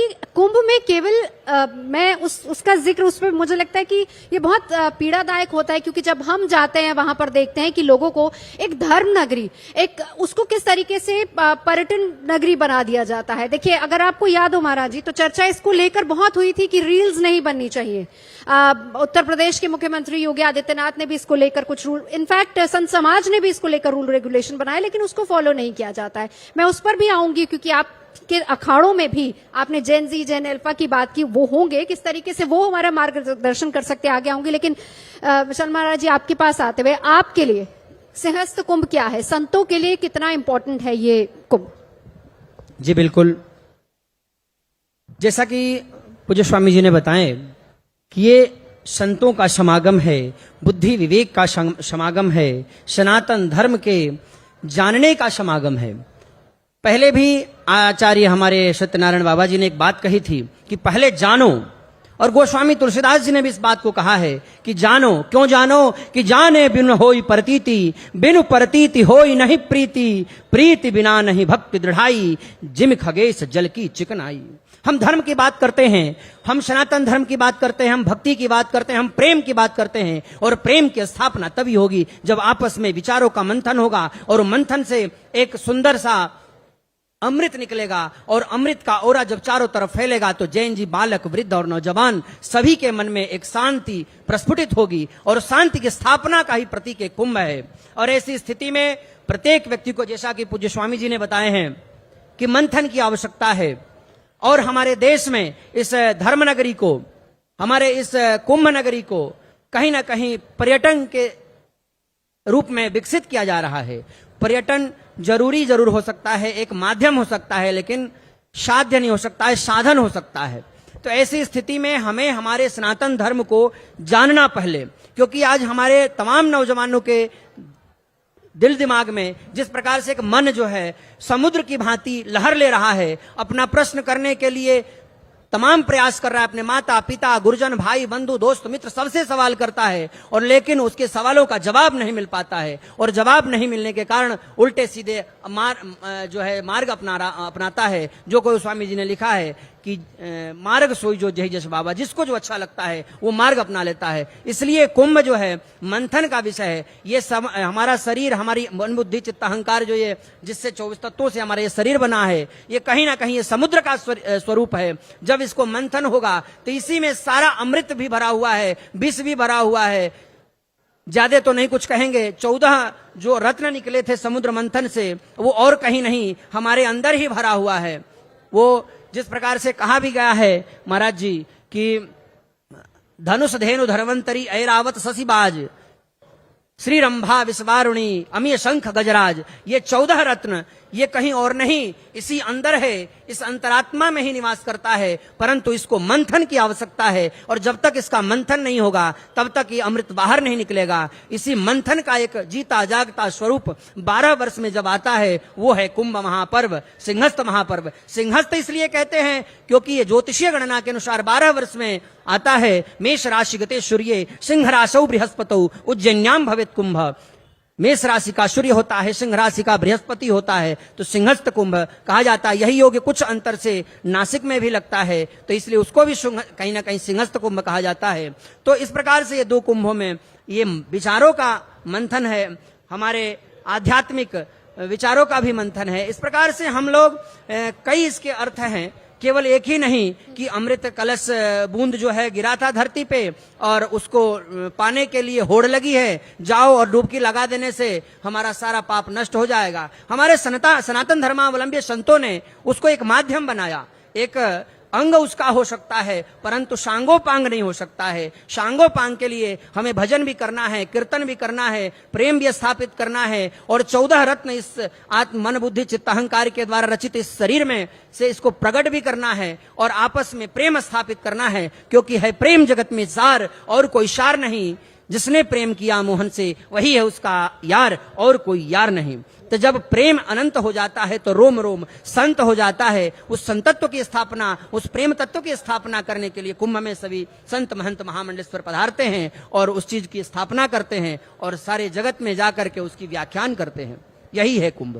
कि कुंभ में केवल मैं उसका जिक्र उस पर मुझे लगता है कि ये बहुत पीड़ादायक होता है, क्योंकि जब हम जाते हैं वहां पर देखते हैं कि लोगों को एक धर्म नगरी, एक उसको किस तरीके से पर्यटन नगरी बना दिया जाता है। देखिए, अगर आपको याद हो महाराज जी, तो चर्चा इसको लेकर बहुत हुई थी कि रील्स नहीं बननी चाहिए। उत्तर प्रदेश के मुख्यमंत्री योगी आदित्यनाथ ने भी इसको लेकर कुछ रूल, इनफैक्ट संत समाज ने भी इसको लेकर रूल रेगुलेशन बनाए, लेकिन उसको फॉलो नहीं किया जाता है। मैं उस पर भी आऊंगी, क्योंकि आप के अखाड़ों में भी आपने जेन जी जेन अल्फा की बात की, वो होंगे किस तरीके से वो हमारा मार्गदर्शन कर सकते आगे आऊंगी। लेकिन विशाल महाराज जी, आपके पास आते हुए, आपके लिए सिंहस्थ कुंभ क्या है, संतों के लिए कितना इंपॉर्टेंट है ये कुंभ? जी बिल्कुल, जैसा कि पूज्य स्वामी जी ने बताएं कि ये संतों का समागम है, बुद्धि विवेक का समागम है, सनातन धर्म के जानने का समागम है। पहले भी आचार्य हमारे सत्यनारायण बाबा जी ने एक बात कही थी कि पहले जानो, और गोस्वामी तुलसीदास जी ने भी इस बात को कहा है कि जानो। क्यों जानो? कि जाने बिन होई प्रतीति, बिनु प्रतीति होई नहीं प्रीति, प्रीति बिना नहीं भक्ति दृढ़ाई, जिम खगेश जल की चिकनाई। हम धर्म की बात करते हैं, हम सनातन धर्म की बात करते हैं, हम भक्ति की बात करते हैं, हम प्रेम की बात करते हैं, और प्रेम की स्थापना तभी होगी जब आपस में विचारों का मंथन होगा, और मंथन से एक सुंदर सा अमृत निकलेगा, और अमृत का ओरा जब चारों तरफ फैलेगा तो जैन जी, बालक, वृद्ध और नौजवान सभी के मन में एक शांति प्रस्फुटित होगी, और शांति की स्थापना का ही प्रतीक एक कुंभ है। और ऐसी स्थिति में प्रत्येक व्यक्ति को, जैसा कि पूज्य स्वामी जी ने बताए हैं, कि मंथन की आवश्यकता है। और हमारे देश में इस धर्म नगरी को, हमारे इस कुंभ नगरी को कहीं ना कहीं पर्यटन के रूप में विकसित किया जा रहा है। पर्यटन जरूर हो सकता है, एक माध्यम हो सकता है, लेकिन साध्य नहीं हो सकता है, साधन हो सकता है। तो ऐसी स्थिति में हमें हमारे सनातन धर्म को जानना पहले, क्योंकि आज हमारे तमाम नौजवानों के दिल दिमाग में जिस प्रकार से एक मन जो है समुद्र की भांति लहर ले रहा है, अपना प्रश्न करने के लिए तमाम प्रयास कर रहा है, अपने माता पिता, गुरुजन, भाई, बंधु, दोस्त, मित्र सबसे सवाल करता है, और लेकिन उसके सवालों का जवाब नहीं मिल पाता है, और जवाब नहीं मिलने के कारण उल्टे सीधे मार्ग अपनाता है। जो कोई स्वामी जी ने लिखा है कि मार्ग सोई जो जय जस बाबा, जिसको जो अच्छा लगता है वो मार्ग अपना लेता है। इसलिए कुंभ जो है मंथन का विषय है। ये सब हमारा शरीर, हमारी मन बुद्धि चित्त अहंकार, जो ये जिससे 24 तत्वों से हमारा ये शरीर बना है, ये कहीं ना कहीं ये समुद्र का स्वरूप है। जब इसको मंथन होगा तो इसी में सारा अमृत भी भरा हुआ है, विष भी भरा हुआ है। ज्यादा तो नहीं कुछ कहेंगे, 14 जो रत्न निकले थे समुद्र मंथन से, वो और कहीं नहीं, हमारे अंदर ही भरा हुआ है। वो जिस प्रकार से कहा भी गया है महाराज जी कि धनुष धेनु धर्वंतरी ऐरावत शशिबाज, श्री रंभा विश्वारुणी अमीय शंख गजराज, ये 14 रत्न ये कहीं और नहीं, इसी अंदर है, इस अंतरात्मा में ही निवास करता है। परंतु इसको मंथन की आवश्यकता है, और जब तक इसका मंथन नहीं होगा तब तक ये अमृत बाहर नहीं निकलेगा। इसी मंथन का एक जीता जागता स्वरूप 12 वर्ष में जब आता है, वो है कुंभ महापर्व, सिंहस्थ महापर्व। सिंहस्थ इसलिए कहते हैं क्योंकि ये ज्योतिषीय गणना के अनुसार 12 वर्ष में आता है। मेष राशि गते सूर्य, सिंह राशौ बृहस्पतौ, उज्जैन्याम भवेत कुंभ। मेष राशि का सूर्य होता है, सिंह राशि का बृहस्पति होता है, तो सिंहस्थ कुंभ कहा जाता है। यही योग कुछ अंतर से नासिक में भी लगता है, तो इसलिए उसको भी कहीं ना कहीं सिंहस्थ कुंभ कहा जाता है। तो इस प्रकार से ये 2 कुंभों में ये विचारों का मंथन है, हमारे आध्यात्मिक विचारों का भी मंथन है। इस प्रकार से हम लोग कई इसके अर्थ हैं, केवल एक ही नहीं कि अमृत कलश बूंद जो है गिरा था धरती पे और उसको पाने के लिए होड़ लगी है, जाओ और डुबकी लगा देने से हमारा सारा पाप नष्ट हो जाएगा। हमारे सनातन धर्मावलंबी संतों ने उसको एक माध्यम बनाया, एक अंग उसका हो सकता है, परंतु सांगोपांग नहीं हो सकता है। सांगोपांग के लिए हमें भजन भी करना है, कीर्तन भी करना है, प्रेम भी स्थापित करना है, और 14 रत्न इस आत्म मन बुद्धि चित्त अहंकार के द्वारा रचित इस शरीर में से इसको प्रकट भी करना है, और आपस में प्रेम स्थापित करना है। क्योंकि है प्रेम जगत में सार, और कोई सार नहीं। जिसने प्रेम किया मोहन से, वही है उसका यार, और कोई यार नहीं। तो जब प्रेम अनंत हो जाता है तो रोम रोम संत हो जाता है। उस संतत्व की स्थापना, उस प्रेम तत्व की स्थापना करने के लिए कुंभ में सभी संत महंत महामंडलेश्वर पधारते हैं और उस चीज की स्थापना करते हैं, और सारे जगत में जाकर के उसकी व्याख्यान करते हैं। यही है कुंभ।